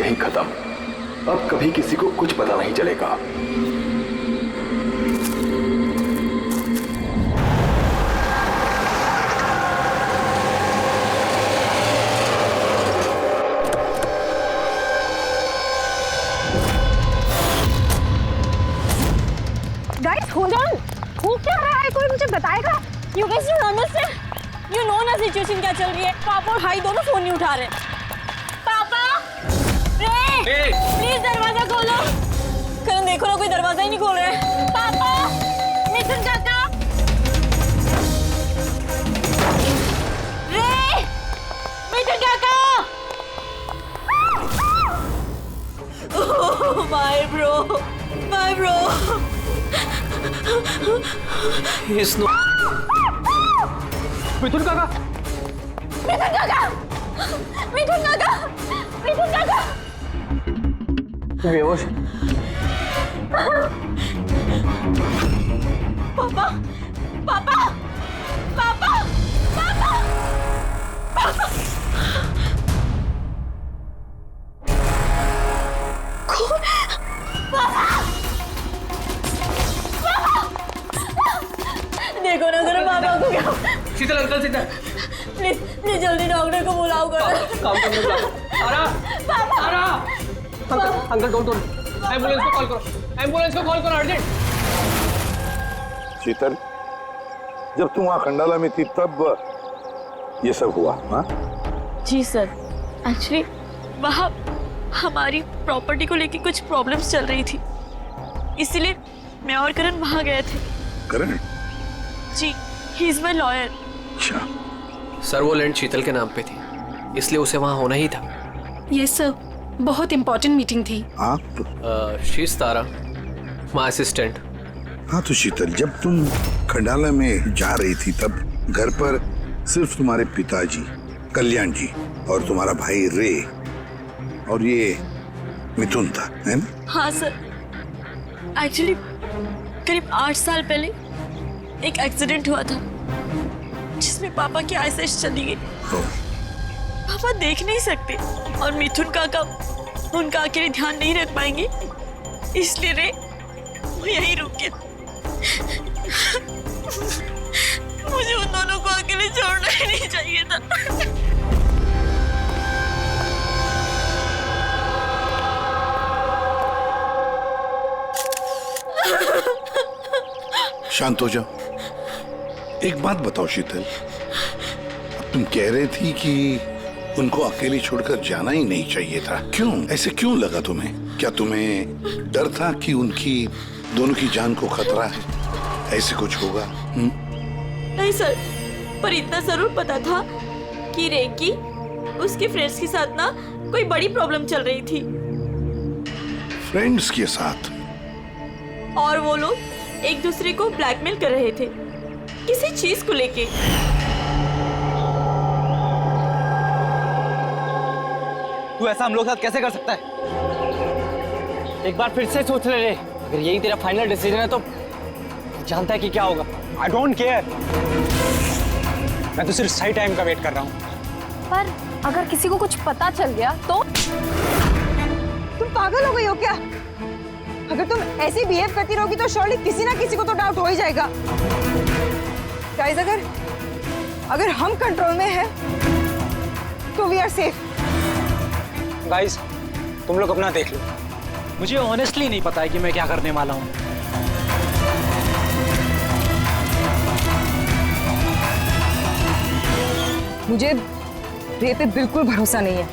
यहीं खत्म। अब कभी किसी को कुछ पता नहीं चलेगा। गाइस होल्ड ऑन, हो क्या रहा है? कोई मुझे बताएगा? You guys don't understand. You know ना सिचुएशन क्या चल रही है। पापा और भाई दोनों फोन नहीं उठा रहे। पापा, रे, प्लीज दरवाजा खोलो। करण देखो ना, कोई दरवाजा ही नहीं खोल रहा है। पापा, मिथुन काका, रे, मिथुन काका। Oh, my bro, my bro. He's not. मिथुन काका, मिथुन काका, मिथुन काका, मिथुन काका। बेहोश। पापा, पापा, पापा, पापा, पापा। कौन? पापा, देखो ना जरा पापा को क्या। शीतल अंकल, शीतल प्लीज प्लीज जल्दी डॉक्टर को बुलाओ करो। काम करने बुलाओ। आरा, पापा, आरा, अंकल डोंट एम्बुलेंस को कॉल करो, एम्बुलेंस को कॉल करो अर्जेंट। शीतल, जब तुम वहां खंडाला में थी तब ये सब हुआ? हाँ जी सर, एक्चुअली वहाँ हमारी प्रॉपर्टी को लेके कुछ प्रॉब्लम्स चल रही थी, इसीलिए मैं और करण वहाँ गए थे। करण? जी, ही इज माय लॉयर। अच्छा। सर वो लैंड शीतल के नाम पे थी, इसलिए उसे वहाँ होना ही था। यस सर, बहुत इंपॉर्टेंट मीटिंग थी। आप? She is Tara, my assistant. हाँ तो शीतल, जब तुम खंडाला में जा रही थी तब घर पर सिर्फ तुम्हारे पिताजी कल्याण जी और तुम्हारा भाई रे और ये मिथुन था, है ना? हाँ सर, एक्चुअली करीब 8 साल पहले एक एक्सीडेंट हुआ था जिसमें पापा की आईसाइट चली गई। पापा देख नहीं सकते और मिथुन काका उनका अकेले ध्यान नहीं रख पाएंगे, इसलिए रे वो यहीं रुक गए। मुझे उन दोनों को अकेले छोड़ना ही नहीं चाहिए था। शांत हो जाओ। एक बात बताओ शीतल, अब तुम कह रहे थी कि उनको अकेले छोड़कर जाना ही नहीं चाहिए था, क्यों? ऐसे क्यों लगा तुम्हें? क्या तुम्हें डर था कि उनकी दोनों की जान को खतरा है, ऐसे कुछ होगा? नहीं सर, पर इतना जरूर पता था कि रे की उसके फ्रेंड्स के साथ ना कोई बड़ी प्रॉब्लम चल रही थी। फ्रेंड्स के साथ? और वो लोग एक दूसरे को ब्लैकमेल कर रहे थे किसी चीज को लेके। तू ऐसा हम लोग साथ कैसे कर सकता है? एक बार फिर से सोच ले रे, अगर यही तेरा फाइनल डिसीजन है तो जानता है कि क्या होगा। I don't care. मैं तो सिर्फ सही टाइम का वेट कर रहा हूँ। पर अगर किसी को कुछ पता चल गया तो? तुम पागल हो गई हो क्या? अगर तुम ऐसे बिहेव करती रहोगी तो श्योरली किसी ना किसी को तो डाउट हो ही जाएगा। गाइस, अगर हम कंट्रोल में हैं तो वी आर सेफ। गाइस, तुम लोग अपना देख लो। मुझे ऑनेस्टली नहीं पता है कि मैं क्या करने वाला हूँ। मुझे रे पे बिल्कुल भरोसा नहीं है।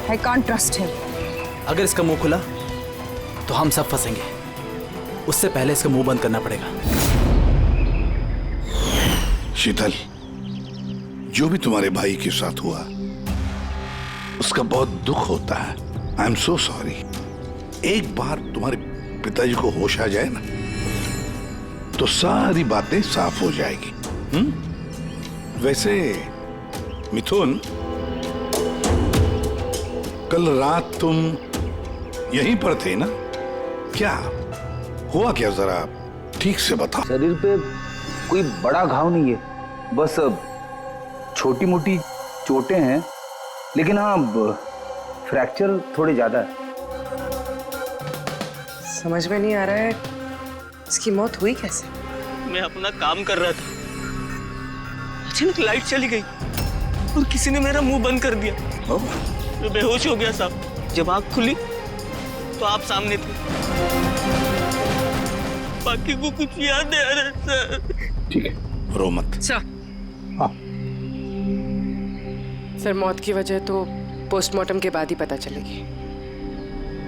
I can't trust him. अगर इसका मुंह खुला तो हम सब फंसेंगे। उससे पहले इसका मुंह बंद करना पड़ेगा। शीतल, जो भी तुम्हारे भाई के साथ हुआ उसका बहुत दुख होता है। I am so sorry. एक बार तुम्हारे पिताजी को होश आ जाए ना तो सारी बातें साफ हो जाएगी। वैसे मिथुन, कल रात तुम यहीं पर थे ना? क्या हुआ, क्या जरा ठीक से बताओ। शरीर पे कोई बड़ा घाव नहीं है, बस छोटी मोटी चोटें हैं, लेकिन हाँ फ्रैक्चर थोड़ी ज्यादा है। समझ में नहीं आ रहा है इसकी मौत हुई कैसे? मैं अपना काम कर रहा था, अचानक लाइट चली गई और किसी ने मेरा मुंह बंद कर दिया। मैं बेहोश हो गया साहब। जब आँख खुली तो आप सामने थे। बाकी को कुछ याद नहीं आ रहा सर। ठीक है, रो मत। सर, हाँ। सर मौत की वजह तो पोस्टमार्टम के बाद ही पता चलेगी।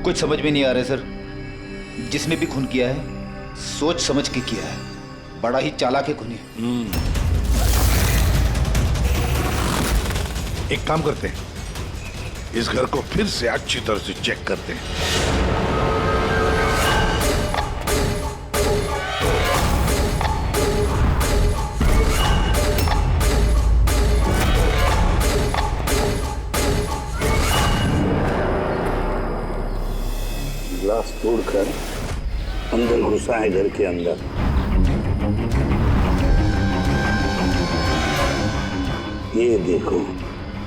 कुछ समझ में नहीं आ रहा है सर। जिसने भी खून किया है सोच समझ के किया है। बड़ा ही चालाक है खूनी। एक काम करते हैं, इस घर को फिर से अच्छी तरह से चेक करते हैं। ग्लास तोड़कर अंदर घुसा है घर के अंदर। ये देखो,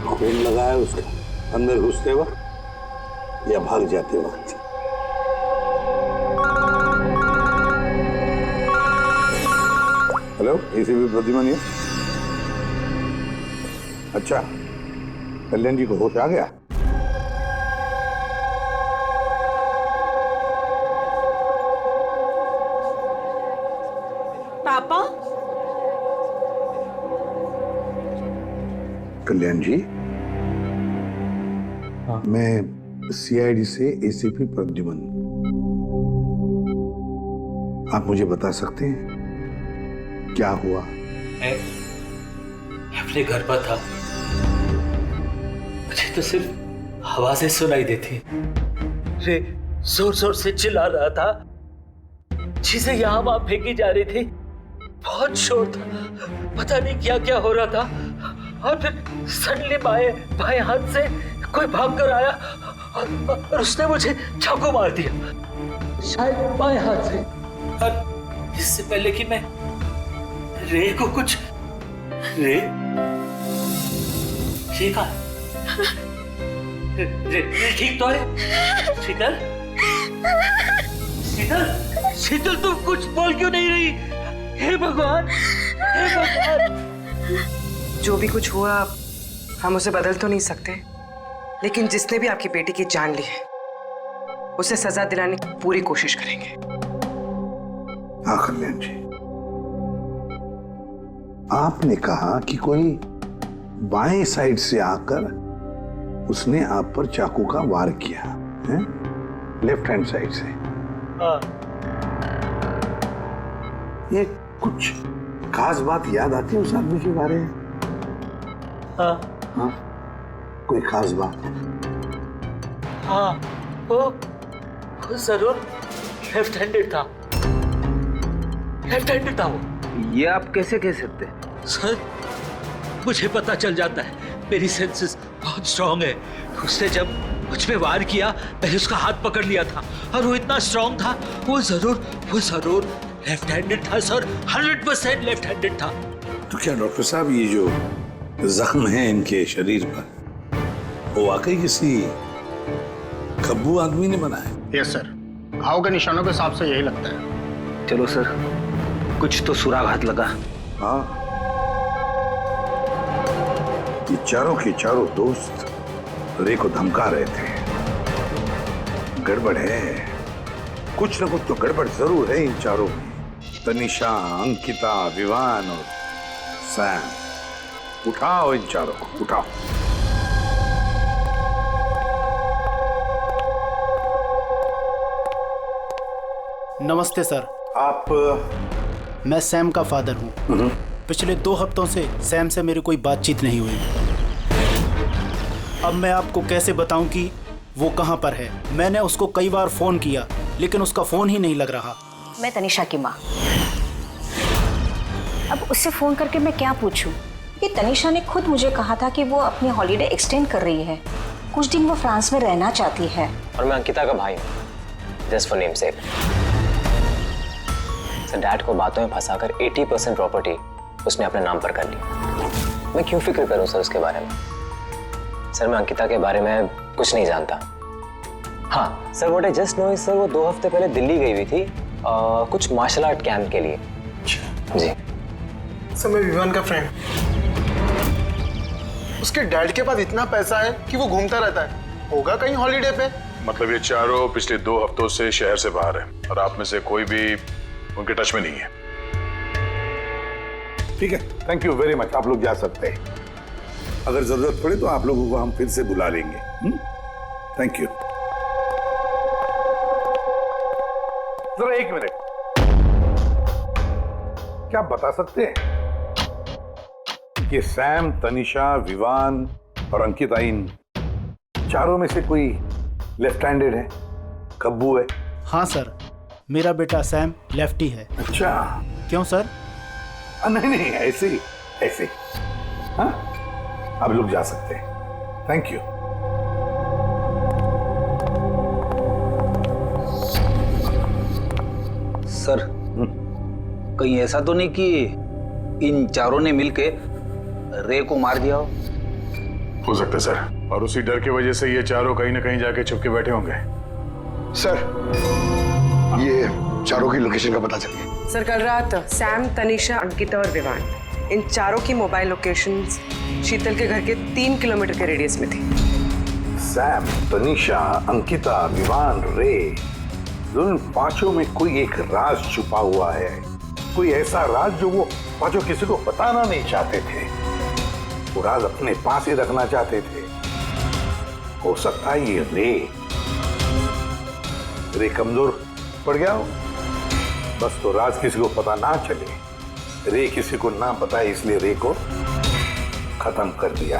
खून लगा है उसका अंदर घुसते वक्त या भाग जाते वक्त। हेलो, एसीपी प्रद्युमन ये। अच्छा, कल्याण जी को होश आ गया? पापा? कल्याण जी, मैं सीआईडी से एसीपी प्रद्युमन। आप मुझे बता सकते हैं क्या हुआ? मैं अपने घर पर था, मुझे तो सिर्फ आवाजें सुनाई देती। रे जोर जोर से चिल्ला रहा था, चीजें यहाँ वहां फेंकी जा रही थी, बहुत शोर था, पता नहीं क्या क्या हो रहा था। और फिर सडनली बाएं हाथ से कोई भागकर आया और उसने मुझे चाकू मार दिया, शायद बाएं हाथ से। और इससे पहले कि मैं रे को कुछ रे कहा? रे ठीक तो है? शीतल, शीतल, शीतल, तुम कुछ बोल क्यों नहीं रही? हे भगवान, हे भगवान। जो भी कुछ हुआ हम उसे बदल तो नहीं सकते, लेकिन जिसने भी आपकी बेटी की जान ली है उसे सजा दिलाने की पूरी कोशिश करेंगे। हाँ कल्याण जी, आपने कहा कि कोई बाएं साइड से आकर उसने आप पर चाकू का वार किया है, लेफ्ट हैंड साइड से। हाँ। ये कुछ खास बात याद आती है उस आदमी के बारे में? हाँ। हाँ, कोई खास बात? हाँ, वो जरूर लेफ्ट हैंडेड था, लेफ्ट हैंडेड था वो। ये आप कैसे कह सकते हैं? सर, मुझे पता चल जाता है, मेरी सेंसेस बहुत स्ट्रांग है। उसने जब मुझ पे वार किया, मैंने उसका हाथ पकड़ लिया था और वो इतना स्ट्रांग था, वो जरूर लेफ्ट हैंडेड था सर, 100% लेफ्ट हैंडेड था। तो क्या डॉक्टर साहब, ये जो जख्म है इनके शरीर पर, वो वाकई किसी खब्बू आदमी ने बनाया? यस सर, घाव के निशानों के हिसाब से यही लगता है। चलो सर, कुछ तो सुराग हाथ लगा। हाँ, ये चारों के चारों दोस्त रे को धमका रहे थे। गड़बड़ है, कुछ न कुछ तो गड़बड़ जरूर है इन चारों में। तनिषा, अंकिता, विवान और सैम। उठाओ इन चारों को, उठाओ। नमस्ते सर। आप? मैं सैम का फादर हूँ। पिछले 2 हफ्तों से सैम से मेरी कोई बातचीत नहीं हुई। अब मैं आपको कैसे बताऊं कि वो कहाँ पर है। मैंने उसको कई बार फोन किया लेकिन उसका फोन ही नहीं लग रहा। मैं तनिषा की माँ। अब उससे फोन करके मैं क्या पूछूं? कि तनिषा ने खुद मुझे कहा था कि वो अपनी हॉलीडे एक्सटेंड कर रही है, कुछ दिन वो फ्रांस में रहना चाहती है। और मैं अंकिता का भाई हूँ, just for name sec. Sir, dad को बातों में फंसाकर 80% प्रॉपर्टी उसने अपने नाम पर कर ली। मैं क्यों फिक्र करूं सर उसके बारे में? सर मैं अंकिता के बारे में कुछ नहीं जानता। हाँ sir, what I just know is sir वो 2 हफ्ते पहले दिल्ली गई हुई थी कुछ मार्शल आर्ट कैंप के लिए। जी सर मैं विवान का फ्रेंड। उसके डैड के पास इतना पैसा है कि वो घूमता रहता है। होगा कहीं हॉलीडे पे। मतलब ये चारों पिछले 2 हफ्तों से शहर से बाहर है और आप में से कोई भी उनके टच में नहीं है। ठीक है, थैंक यू वेरी मच। आप लोग जा सकते हैं। अगर जरूरत पड़े तो आप लोगों को हम फिर से बुला लेंगे। Thank you. जरा 1 मिनट, क्या आप बता सकते हैं कि सैम, तनिषा, विवान और अंकिता इन चारों में से कोई लेफ्ट हैंडेड है? कब्बू है? हाँ सर, मेरा बेटा सैम लेफ्टी है। अच्छा, क्यों सर? नहीं, ऐसे ही, ऐसे। हाँ, आप लोग जा सकते हैं। Thank you. सर, कहीं ऐसा तो नहीं कि इन चारों ने मिलके रे को मार दिया हो सकता है सर, और उसी डर की वजह से ये चारों कहीं ना कहीं जाके छुप के बैठे होंगे। सर, ये चारों की लोकेशन का पता चल गया। सर कल रात सैम, तनिषा, अंकिता और विवान, इन चारों की मोबाइल लोकेशंस शीतल के घर के 3 किलोमीटर के रेडियस में थी। सैम, तनिषा, अंकिता, विवान, रे, उन पांचों में कोई एक राज छुपा हुआ है। कोई ऐसा राज जो वो पांचों किसी को बताना नहीं चाहते थे। वो राज अपने पास ही रखना चाहते थे। हो सकता है ये रे कमजोर पड़ गया हो, बस तो राज किसी को पता ना चले। रे किसी को ना पता है, इसलिए रे को खत्म कर दिया।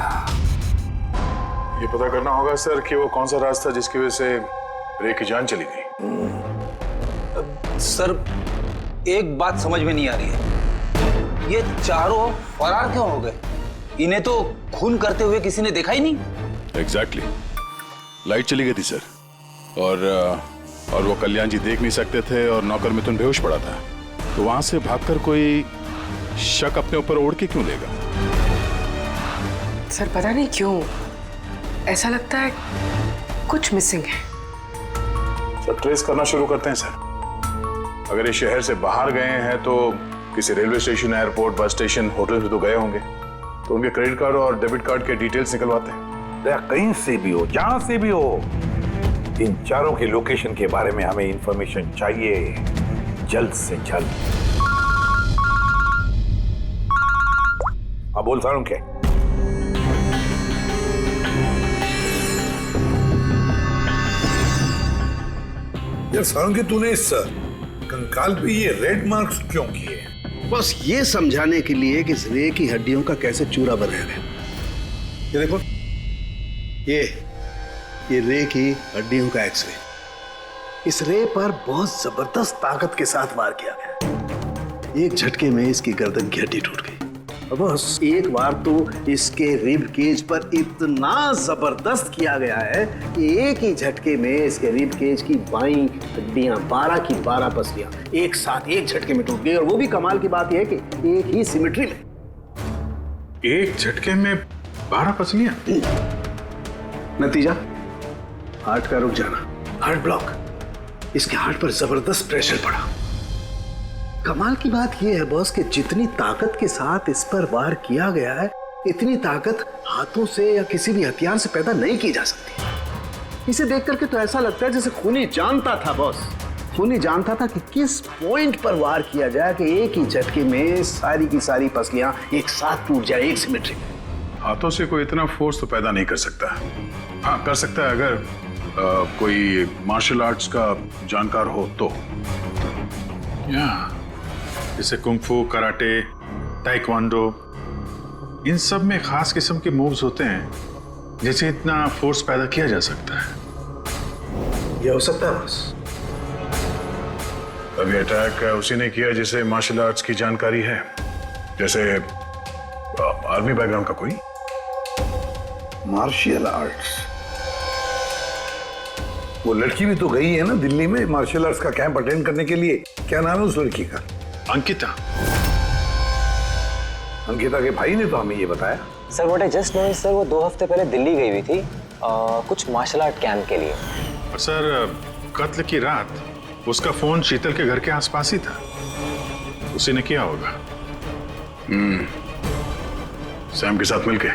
ये पता करना होगा सर कि वो कौन सा राज था जिसकी वजह से रे की जान चली गई। सर, एक बात समझ में नहीं आ रही है, ये चारों फरार क्यों हो गए? इन्हें तो खून करते हुए किसी ने देखा ही नहीं। एग्जैक्टली, लाइट चली गई थी सर, और वो कल्याण जी देख नहीं सकते थे और नौकर मिथुन बेहोश पड़ा था, तो वहां से भागकर कोई शक अपने ऊपर ओढ़ के क्यों लेगा? सर पता नहीं क्यों ऐसा लगता है कुछ मिसिंग है। सर ट्रेस करना शुरू करते हैं सर। अगर इस शहर से बाहर गए हैं तो किसी railway station, airport, bus station, hotel से तो गए होंगे, तो उनके क्रेडिट कार्ड और डेबिट कार्ड के डिटेल्स निकलवाते हैं। कहीं से भी हो, जहां से भी हो, इन चारों के लोकेशन के बारे में हमें इंफॉर्मेशन चाहिए, जल्द से जल्द। हाँ बोल सारुण के। यार सारुण के, तूने इस कंकाल पे ये रेड मार्क्स क्यों किए? बस ये समझाने के लिए कि इस रे की हड्डियों का कैसे चूरा बना है। ये देखो, ये रे की हड्डियों का एक्सरे। इस रे पर बहुत जबरदस्त ताकत के साथ वार किया गया। एक झटके में इसकी गर्दन की हड्डी टूट गई। बस एक बार तो इसके रिब केज पर इतना जबरदस्त किया गया है कि एक ही झटके में इसके रिब केज की बाईं हड्डियां 12 की 12 पसलियां एक साथ एक झटके में टूट गई। और वो भी कमाल की बात यह है कि एक ही सिमेट्री में। एक झटके में 12 पसलियां? नतीजा हार्ट का रुक जाना, हार्ट ब्लॉक। इसके हार्ट पर जबरदस्त प्रेशर पड़ा। कमाल की बात यह है बॉस कि जितनी ताकत के साथ इस पर वार किया गया है, इतनी ताकत हाथों से या किसी भी हथियार से पैदा नहीं की जा सकती। इसे देख करके तो ऐसा लगता है जैसे खूनी जानता था बॉस। खूनी जानता था कि किस पॉइंट पर वार किया जाए कि एक ही झटके में सारी की सारी पसलियां एक साथ टूट जाए, एक सिमेट्री में। हाथों से कोई इतना फोर्स तो पैदा नहीं कर सकता। हाँ कर सकता है अगर कोई मार्शल आर्ट्स का जानकार हो तो। जैसे कुंग-फू, कराटे, ताइक्वांडो, इन सब में खास किस्म के मूव्स होते हैं जिससे इतना फोर्स पैदा किया जा सकता है। ये हो सकता है बस। अभी अटैक उसी ने किया जिसे मार्शल आर्ट्स की जानकारी है, जैसे आर्मी बैकग्राउंड का कोई। Martial arts? वो लड़की भी तो गई है ना दिल्ली में मार्शल आर्ट्स का कैंप अटेंड करने के लिए। क्या नाम है उस लड़की का? अंकिता। अंकिता के भाई ने तो हमें ये बताया। Sir what I just know is sir वो 2 हफ्ते पहले दिल्ली गई हुई थी कुछ मार्शल आर्ट कैंप के लिए। और सर कत्ल की रात उसका फोन शीतल के घर के आसपास ही था, उसी ने किया होगा। सैम के साथ मिलके।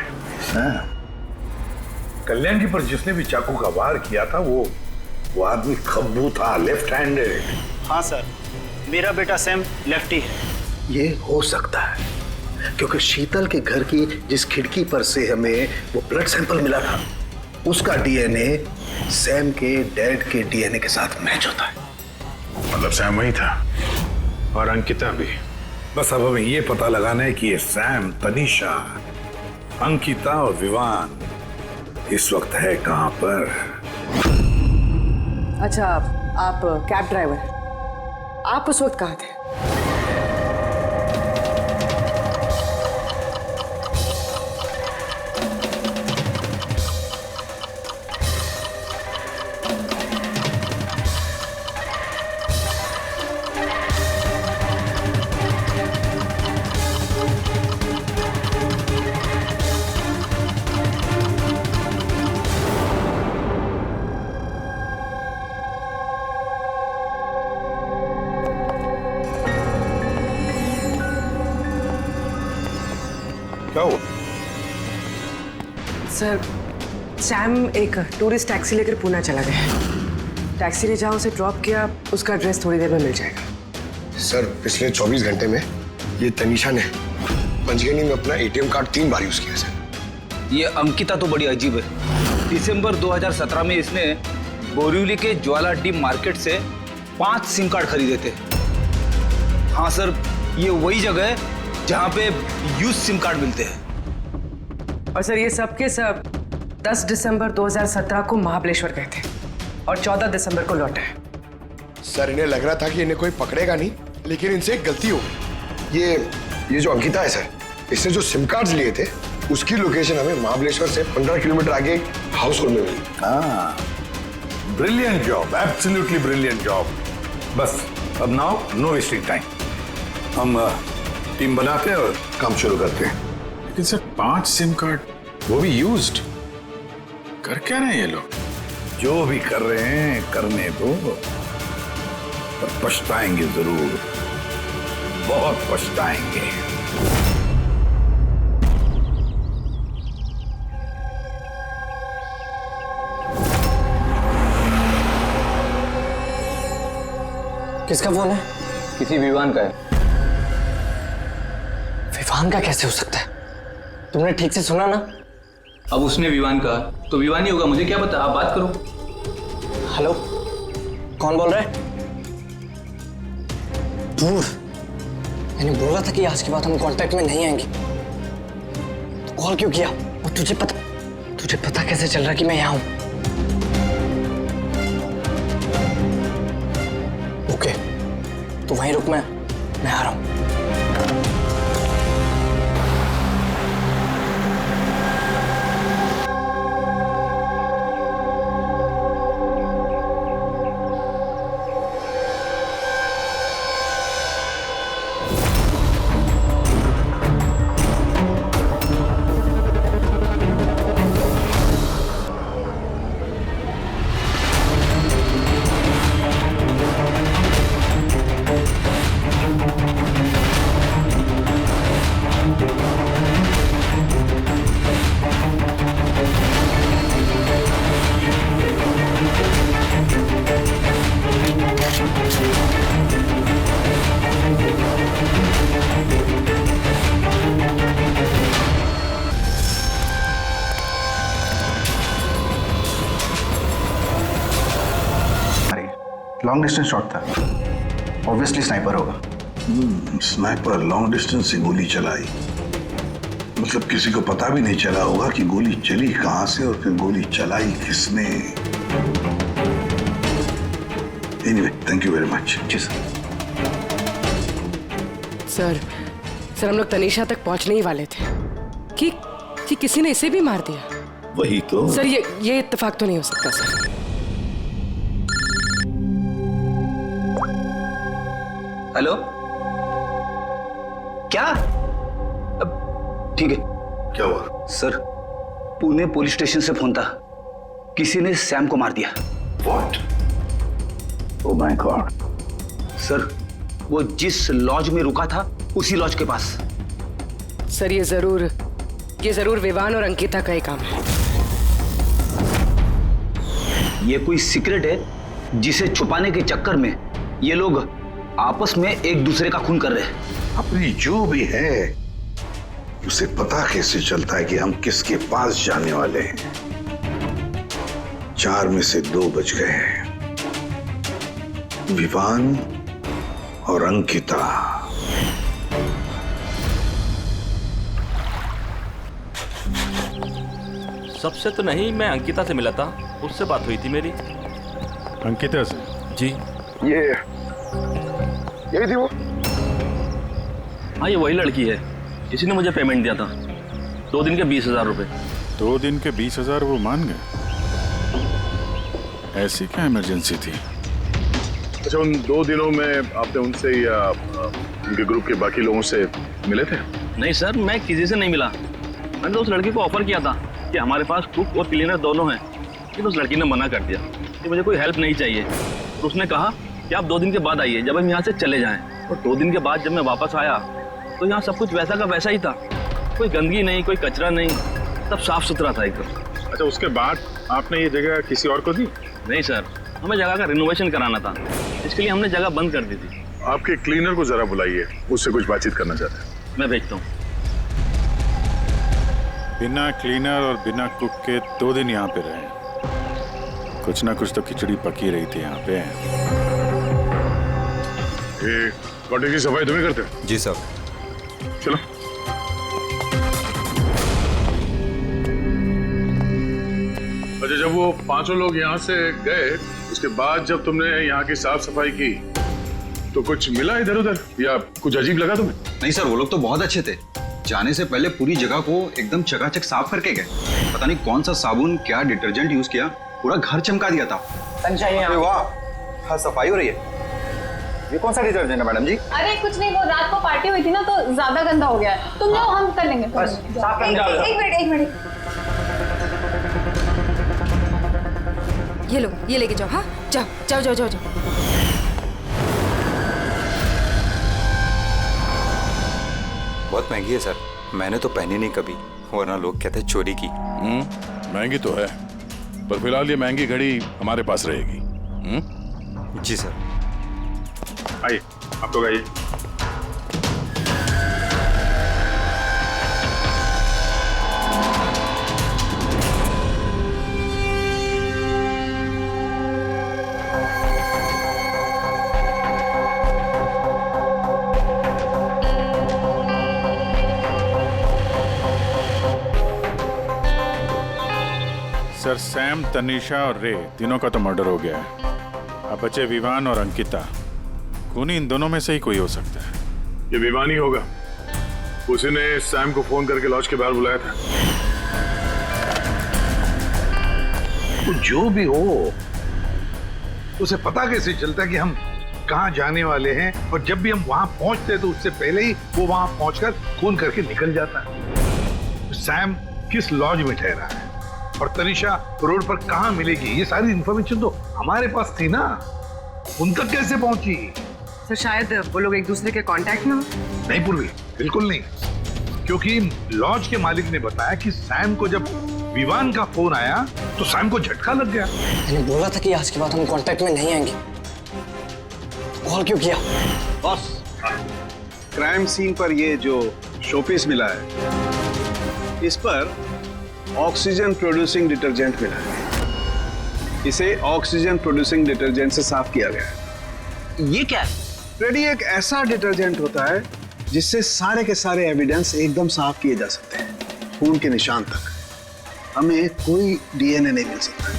कल्याण जी पर जिसने भी चाकू का वार किया था वो आदमी खब्बू था, लेफ्ट हैंडेड। हाँ सर, मेरा बेटा सैम लेफ्टी है। ये हो सकता है क्योंकि शीतल के घर की जिस खिड़की पर से हमें वो ब्लड सैंपल मिला था उसका डीएनए सैम के डैड के डीएनए के साथ मैच होता है। मतलब सैम वही था और अंकिता भी। बस अब हमें ये पता लगाना है कि ये सैम, तनीषा, अंकिता और विवान इस वक्त है कहां पर। अच्छा, आप कैब ड्राइवर, आप उस वक्त कहाँ थे? क्या हुआ? सर, सैम एक टूरिस्ट टैक्सी लेकर पूना चला गया। टैक्सी ने जहाँ उसे ड्रॉप किया उसका एड्रेस थोड़ी देर में मिल जाएगा। सर, पिछले 24 घंटे में ये तनीषा ने पंचगनी में अपना एटीएम कार्ड 3 बार यूज किया सर। ये अंकिता तो बड़ी अजीब है। दिसंबर 2017 में इसने बोरिवली के ज्वाला डी मार्केट से 5 सिम कार्ड खरीदे थे। हाँ सर, ये वही जगह है जहाँ पे यूज सिम कार्ड मिलते हैं। और सर ये सब के सब 10 दिसंबर 2017 को महाबलेश्वर गए थे और 14 दिसंबर को लौटे। सर, इन्हें लग रहा था कि इन्हें कोई पकड़ेगा नहीं, लेकिन इनसे एक गलती हो गई। ये जो अंकिता है सर, इसने जो सिम कार्ड्स लिए थे उसकी लोकेशन हमें महाबलेश्वर से 15 किलोमीटर आगे हाउस होल्ड में मिली। हाँ, brilliant job, absolutely brilliant job. बस अब नाउ नो वेस्टिंग टाइम, हम टीम बनाते हैं और काम शुरू करते हैं। लेकिन सर 5 सिम कार्ड, वो भी यूज्ड, कर क्या रहे हैं ये लोग? जो भी कर रहे हैं करने दो, पर पछताएंगे जरूर, बहुत पछताएंगे। किसका फोन है? किसी विवान का है। विवान का कैसे हो सकता है? तुमने ठीक से सुना ना? अब उसने विवान कहा तो विवान ही होगा, मुझे क्या पता, आप बात करो। हेलो, कौन बोल रहा है? दूर, मैंने बोला था कि आज के बाद हम कांटेक्ट में नहीं आएंगे, तो कॉल क्यों किया? और तुझे पता कैसे चल रहा कि मैं यहाँ हूं? ओके, तो वहीं रुक, मैं आ रहा हूं। लॉन्ग डिस्टेंस शॉट था, ऑब्वियसली स्नाइपर होगा। स्नाइपर लॉन्ग डिस्टेंस से गोली चलाई, मतलब किसी को पता भी नहीं चला होगा कि गोली चली कहां से और फिर गोली चलाई किसने। Anyway, thank you very much. जी सर, हम लोग तनीषा तक पहुंचने ही वाले थे कि किसी ने इसे भी मार दिया। वही तो सर, ये इत्तेफाक तो नहीं हो सकता सर। हेलो, क्या? ठीक है। क्या हुआ सर? पुणे पुलिस स्टेशन से फोन था, किसी ने सैम को मार दिया। What? Oh my God! Sir, वो जिस लॉज में रुका था उसी लॉज के पास। सर ये जरूर विवान और अंकिता का ही काम है। ये कोई सीक्रेट है जिसे छुपाने के चक्कर में ये लोग आपस में एक दूसरे का खून कर रहे हैं। अपनी जो भी है उसे पता कैसे चलता है कि हम किसके पास जाने वाले हैं? 4 में से 2 बज गए हैं, विवान और अंकिता। सबसे तो नहीं, मैं अंकिता से मिला था, उससे बात हुई थी मेरी। अंकिता से? जी। यही थी वो? हाँ, ये वही लड़की है, इसी ने मुझे पेमेंट दिया था, 2 दिन के 20,000 रुपए। 2 दिन के 20,000 वो मान गए? ऐसी क्या इमरजेंसी थी? अच्छा, उन 2 दिनों में आपने उनसे या उनके ग्रुप के बाकी लोगों से मिले थे? नहीं सर, मैं किसी से नहीं मिला। मैंने तो उस लड़की को ऑफर किया था कि हमारे पास कुक और क्लीनर दोनों हैं, लेकिन उस लड़की ने मना कर दिया कि मुझे कोई हेल्प नहीं चाहिए। तो उसने कहा कि आप 2 दिन के बाद आइए, जब हम यहाँ से चले जाएं। और 2 दिन के बाद जब मैं वापस आया तो यहाँ सब कुछ वैसा का वैसा ही था, कोई गंदगी नहीं, कोई कचरा नहीं, सब साफ सुथरा था एकदम। अच्छा, उसके बाद आपने ये जगह किसी और को दी? नहीं सर, हमें जगह का रिनोवेशन कराना था, इसके लिए हमने जगह बंद कर दी थी। आपके क्लीनर को जरा बुलाइए, उससे कुछ बातचीत करना चाहते हैं। मैं भेजता हूँ। बिना क्लीनर और बिना कुक के 2 दिन यहाँ पे रहे, कुछ ना कुछ तो खिचड़ी पकी रही थी यहाँ पे। ये कॉटेज की सफाई तुम्हें करते हो? जी सर। चलो। अच्छा, जब वो 5 लोग यहाँ से गए, उसके बाद जब तुमने यहाँ की साफ सफाई की तो कुछ मिला इधर उधर या कुछ अजीब लगा तुम्हें? नहीं सर, वो लोग तो बहुत अच्छे थे, जाने से पहले पूरी जगह को एकदम चकाचक साफ करके गए। पता नहीं कौन सा साबुन, क्या डिटर्जेंट यूज किया, पूरा घर चमका दिया था। वाह, हाँ सफाई हो रही है। ये कौन सा डिटर्जेंट है मैडम जी? अरे कुछ नहीं, वो रात को पार्टी हुई थी ना तो ज्यादा गंदा हो गया है। तुम जाओ, हम कर लेंगे। बस साफ करने जाओ। एक मिनट ये लो, ये लेके जाओ। हाँ जाओ जाओ जाओ जाओ जाओ। बहुत महंगी है सर, मैंने तो पहनी नहीं कभी, वरना लोग कहते हैं चोरी की। महंगी तो है, पर फिलहाल ये महंगी घड़ी हमारे पास रहेगी। जी सर। आइए, आप लोग आइए। सर, सैम, तनीषा और रे तीनों का तो मर्डर हो गया है। अब बचे विवान और अंकिता। खूनी इन दोनों में से ही कोई हो सकता है। ये विवान ही होगा, उसी ने सैम को फोन करके लॉज के बाहर बुलाया था। तो जो भी हो, उसे पता कैसे चलता कि हम कहाँ जाने वाले हैं, और जब भी हम वहां पहुंचते तो उससे पहले ही वो वहां पहुंचकर फोन करके निकल जाता है। सैम किस लॉज में ठहरा है और तनीषा रोड पर कहाँ मिलेगी, ये सारी इंफॉर्मेशन तो हमारे पास थी ना, उन तक कैसे पहुंची? सर शायद वो लोग एक दूसरे के कांटेक्ट में हो। नहीं पूर्वी, बिल्कुल नहीं, क्योंकि लॉज के मालिक ने बताया कि सैम को जब विवान का फोन आया तो सैम को झटका लग गया। मैंने बोला था कि आज के बाद हम कांटेक्ट में नहीं आएंगे, कॉल क्यों किया? बॉस, क्राइम सीन पर ये जो शोपीस मिला है, इस पर ऑक्सीजन प्रोड्यूसिंग डिटर्जेंट मिला है। इसे ऑक्सीजन प्रोड्यूसिंग डिटर्जेंट से साफ किया गया है। ये क्या है? रेडी एक ऐसा डिटर्जेंट होता है जिससे सारे के सारे एविडेंस एकदम साफ किए जा सकते हैं, खून के निशान तक। हमें कोई डीएनए नहीं मिल सकता।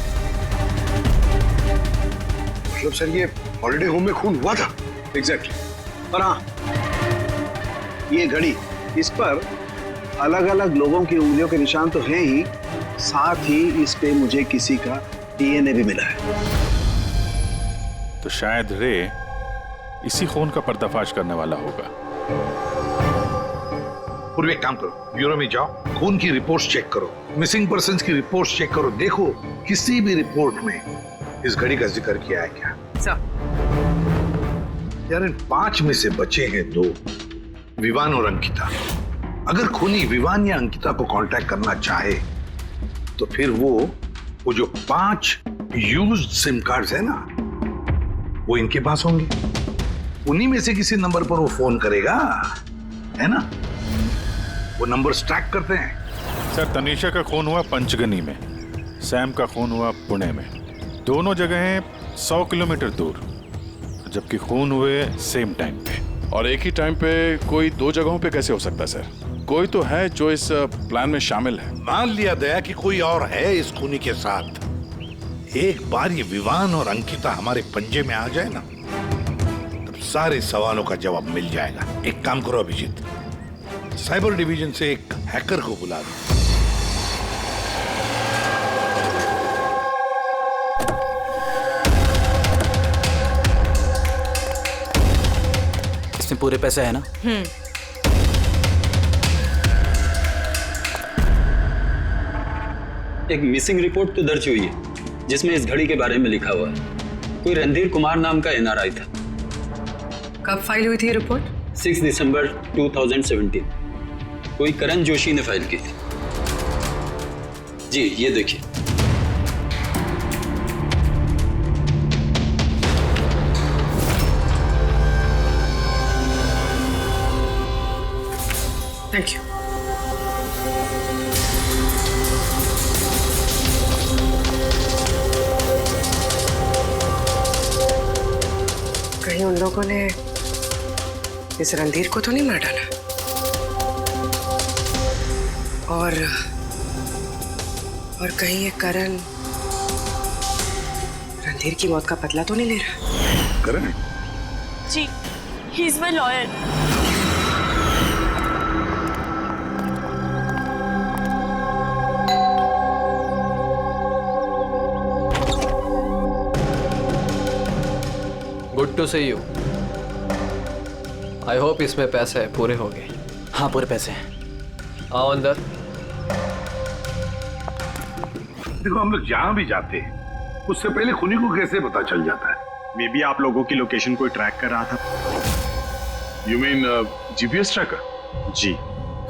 मतलब सर, ये हॉलिडे होम में खून हुआ था? एग्जैक्टली। और हाँ, ये घड़ी, इस पर अलग अलग लोगों की उंगलियों के निशान तो हैं ही, साथ ही इस पे मुझे किसी का डीएनए भी मिला है। तो शायद रे इसी खून का पर्दाफाश करने वाला होगा। पूर्व एक काम करो, ब्यूरो में जाओ, खून की रिपोर्ट्स चेक करो, मिसिंग पर्सन्स की रिपोर्ट्स चेक करो, देखो किसी भी रिपोर्ट में इस घड़ी का जिक्र किया है क्या। यार इन 5 में से बचे हैं 2, विवान और अंकिता। अगर खूनी विवान या अंकिता को कांटेक्ट करना चाहे तो फिर वो जो 5 यूज्ड सिम कार्ड्स है ना, वो इनके पास होंगे। उन्हीं में से किसी नंबर पर वो फोन करेगा, है ना? वो नंबर ट्रैक करते हैं। सर, तनीषा का खून हुआ पंचगनी में, सैम का खून हुआ पुणे में। दोनों जगहें 100 किलोमीटर दूर, जबकि खून हुए सेम टाइम पे। और एक ही टाइम पे कोई 2 जगहों पे कैसे हो सकता है सर? कोई तो है जो इस प्लान में शामिल है। मान लिया दया कि कोई और है इस खूनी के साथ। एक बार ये विवान और अंकिता हमारे पंजे में आ जाए ना, तब सारे सवालों का जवाब मिल जाएगा। एक काम करो अभिजीत, साइबर डिवीजन से एक हैकर को बुला दो। इसमें पूरे पैसे है ना? एक मिसिंग रिपोर्ट तो दर्ज हुई है जिसमें इस घड़ी के बारे में लिखा हुआ है। कोई रणधीर कुमार नाम का एनआरआई था। कब फाइल हुई थी ये रिपोर्ट? 6 दिसंबर 2017। कोई करण जोशी ने फाइल की थी। जी ये देखिए। Thank you. कहीं उन लोगों ने इस रणधीर को तो नहीं मार डाला? और कहीं ये करण रणधीर की मौत का बदला तो नहीं ले रहा? करण? जी, he is my lawyer. Good to see you. I hope इसमें पैसे पूरे हो गए। हाँ पूरे पैसे हैं। आओ अंदर। देखो हम लोग जहां भी जाते हैं उससे पहले खूनी को कैसे पता चल जाता है? मे बी आप लोगों की लोकेशन कोई ट्रैक कर रहा था। You mean GPS tracker? जी।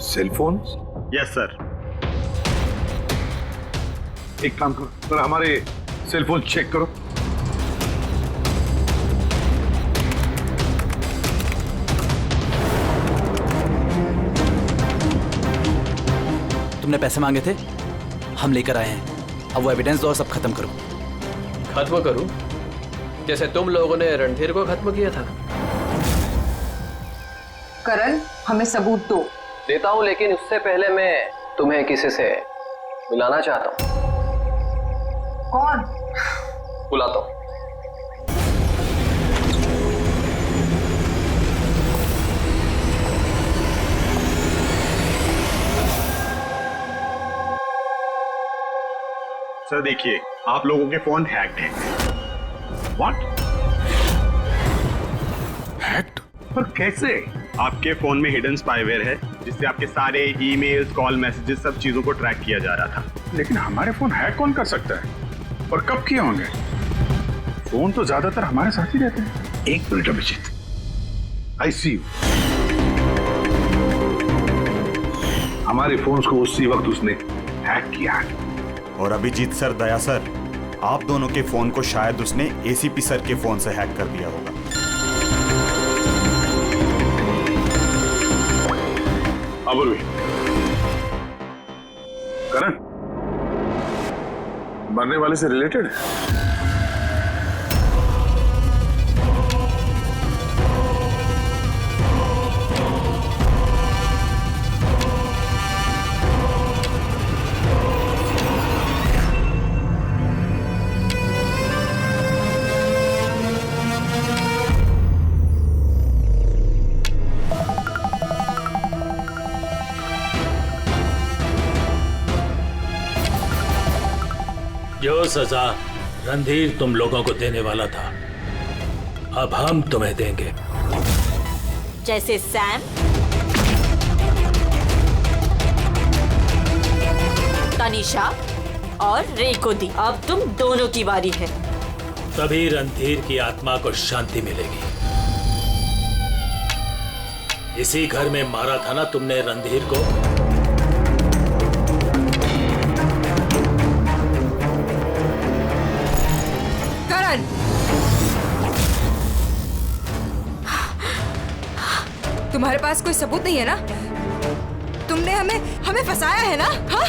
Cell phone? Yes sir. एक काम करो, तो हमारे सेल फोन चेक करो। तुमने पैसे मांगे थे, हम लेकर आए हैं। अब वो एविडेंस दो और सब खत्म करो। खत्म करूं? जैसे तुम लोगों ने रणधीर को खत्म किया था। करण, हमें सबूत दो। देता हूं, लेकिन उससे पहले मैं तुम्हें किसी से मिलाना चाहता हूं। कौन? बुलाता हूं। सर देखिए, आप लोगों के फोन हैक्ड हैं। व्हाट? हैक्ड? पर कैसे? आपके फोन में हिडन स्पाईवेयर है जिससे आपके सारे ईमेल्स, कॉल, मैसेजेस, सब चीजों को ट्रैक किया जा रहा था। लेकिन हमारे फोन हैक कौन कर सकता है? और कब किए होंगे? फोन तो ज्यादातर हमारे साथ ही रहते हैं। एक minute Abhijit, I see you. हमारे फोन्स को उसी वक्त उसने हैक किया है। और अभिजीत सर, दया सर, आप दोनों के फोन को शायद उसने एसीपी सर के फोन से हैक कर दिया होगा। अबुल करण मरने वाले से रिलेटेड है? जो सजा रणधीर तुम लोगों को देने वाला था, अब हम तुम्हें देंगे। जैसे सैम, तनीषा और रे को दी। अब तुम दोनों की बारी है। तभी रणधीर की आत्मा को शांति मिलेगी। इसी घर में मारा था ना तुमने रणधीर को? करण, तुम्हारे पास कोई सबूत नहीं है ना? तुमने हमें फंसाया है ना? हाँ?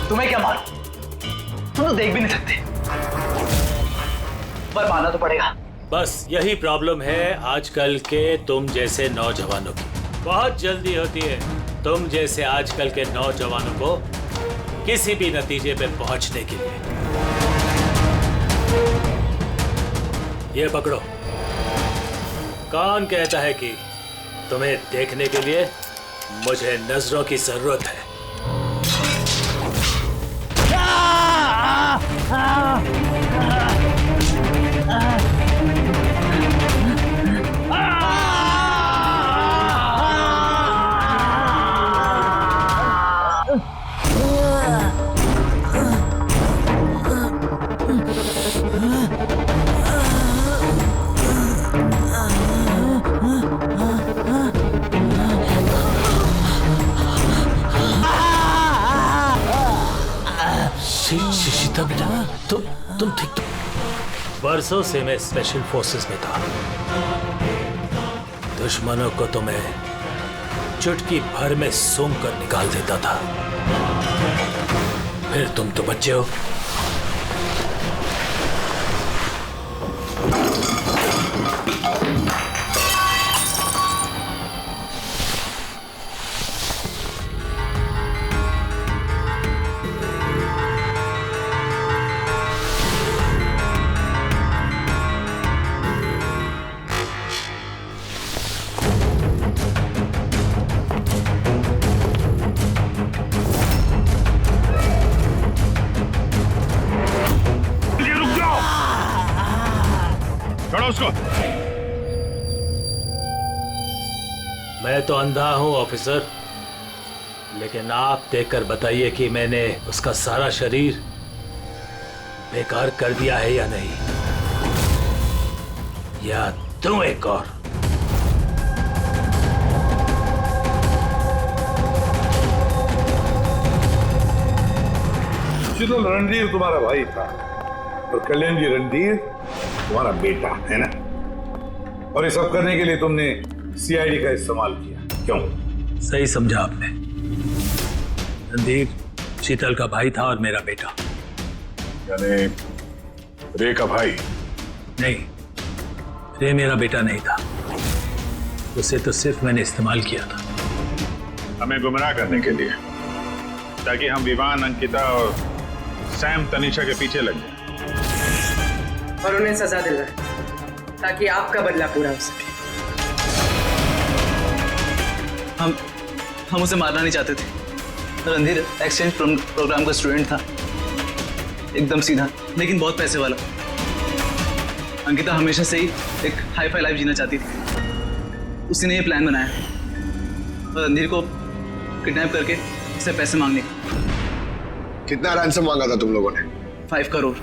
तुम्हें क्या मालूम? तुम तो देख भी नहीं सकते, पर मानना तो पड़ेगा। बस यही प्रॉब्लम है आजकल के तुम जैसे नौजवानों की। बहुत जल्दी होती है तुम जैसे आजकल के नौजवानों को किसी भी नतीजे पे पहुंचने के लिए। ये पकड़ो। कौन कहता है कि तुम्हें देखने के लिए मुझे नजरों की जरूरत है? शीतल बेटा, तुम ठीक तो? बरसों से मैं स्पेशल फोर्सेस में था। दुश्मनों को तो मैं चुटकी भर में सूंघ कर निकाल देता था। फिर तुम तो बच्चे हो। उसको। मैं तो अंधा हूं ऑफिसर, लेकिन आप देखकर बताइए कि मैंने उसका सारा शरीर बेकार कर दिया है या नहीं, या तुम एक और? शीतल, रणधीर तुम्हारा भाई था और कल्याण जी रणधीर तुम्हारा बेटा है ना? और ये सब करने के लिए तुमने सीआईडी का इस्तेमाल किया, क्यों? सही समझा आपने। रणधीर शीतल का भाई था और मेरा बेटा। यानी रे का भाई? नहीं, रे मेरा बेटा नहीं था। उसे तो सिर्फ मैंने इस्तेमाल किया था हमें गुमराह करने के लिए, ताकि हम विवान, अंकिता और सैम तनीषा के पीछे लग जाए और उन्हें सजा दिलवाए, ताकि आपका बदला पूरा हो सके। हम उसे मारना नहीं चाहते थे। रणधीर एक्सचेंज प्रोग्राम का स्टूडेंट था, एकदम सीधा लेकिन बहुत पैसे वाला। अंकिता हमेशा से ही एक हाई फाई लाइफ जीना चाहती थी। उसने ये प्लान बनाया और रणधीर को किडनैप करके उससे पैसे मांगने का। कितना रैंसम मांगा था तुम लोगों ने? 5 करोड़।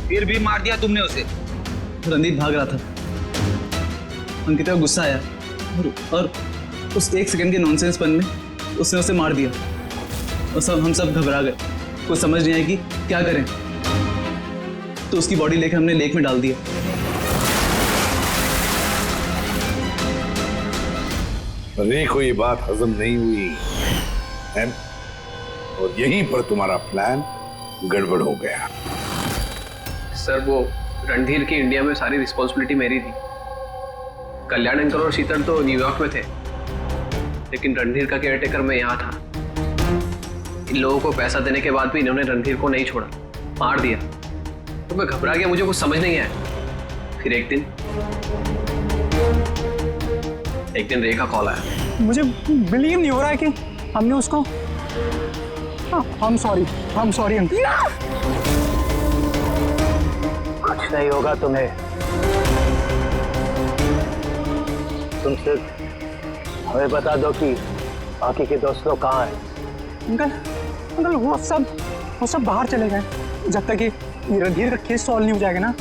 फिर भी मार दिया तुमने उसे। रणधीर भाग रहा था, अंकिता को गुस्सा आया और उस 1 सेकंड के नॉनसेंसपन में उसने उसे मार दिया। और हम सब घबरा गए, कुछ समझ नहीं आई कि क्या करें। तो उसकी बॉडी लेकर हमने लेक में डाल दिया। रे को ये बात हजम नहीं हुई है और यहीं पर तुम्हारा प्लान गड़बड़ हो गया। सर, वो रणधीर की इंडिया में सारी रिस्पॉन्सिबिलिटी मेरी थी। कल्याण अंकल और शीतल तो न्यूयॉर्क में थे, लेकिन रणधीर का केयरटेकर मैं यहाँ था। इन लोगों को पैसा देने के बाद भी इन्होंने रणधीर को नहीं छोड़ा, मार दिया। तो मैं घबरा गया, मुझे कुछ समझ नहीं आया। फिर एक दिन एक दिन रेखा कॉल आया। मुझे बिलीव नहीं हो रहा है कि हमने उसको I'm sorry अंकल। कुछ नहीं होगा तुम्हें। तुम सिर्फ हमें बता दो कि बाकी के दोस्त लोग कहाँ हैं। अंकल वो सब बाहर चले गए जब तक ये रणधीर का केस सॉल्व नहीं हो जाएगा ना।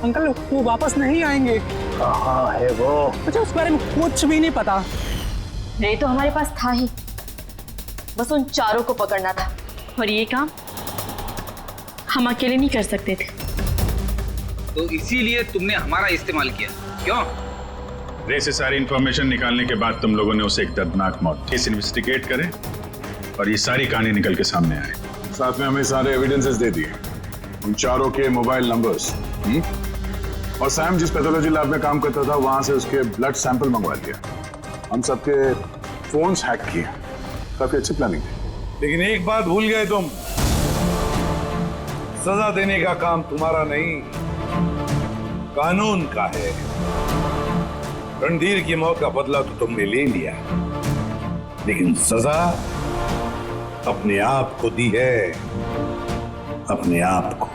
अंकल वो वापस नहीं आएंगे। कहाँ है वो? मुझे उस बारे में कुछ भी नहीं पता। रे तो हमारे पास था ही, बस उन चारों को पकड़ना था, और ये काम हम अकेले नहीं कर सकते थे। तो इसीलिए तुमने हमारा इस्तेमाल किया, क्यों? रे से सारी इंफॉर्मेशन निकालने के बाद तुम लोगों ने उसे एक दर्दनाक मौत केस इन्वेस्टिगेट करें और ये सारी कहानी निकल के सामने आए। साथ में हमें सारे एविडेंसेस दे दिए, उन चारों के मोबाइल नंबर्स, और सैम जिस पैथोलॉजी लैब में काम करता था वहां से उसके ब्लड सैंपल मंगवा लिया। हम सबके फोन्स हैक किए। काफी अच्छी प्लानिंग थी। लेकिन एक बात भूल गए तुम, सजा देने का काम तुम्हारा नहीं, कानून का है। रणधीर की मौत का बदला तो तुमने ले लिया, लेकिन सजा अपने आप को दी है, अपने आप को।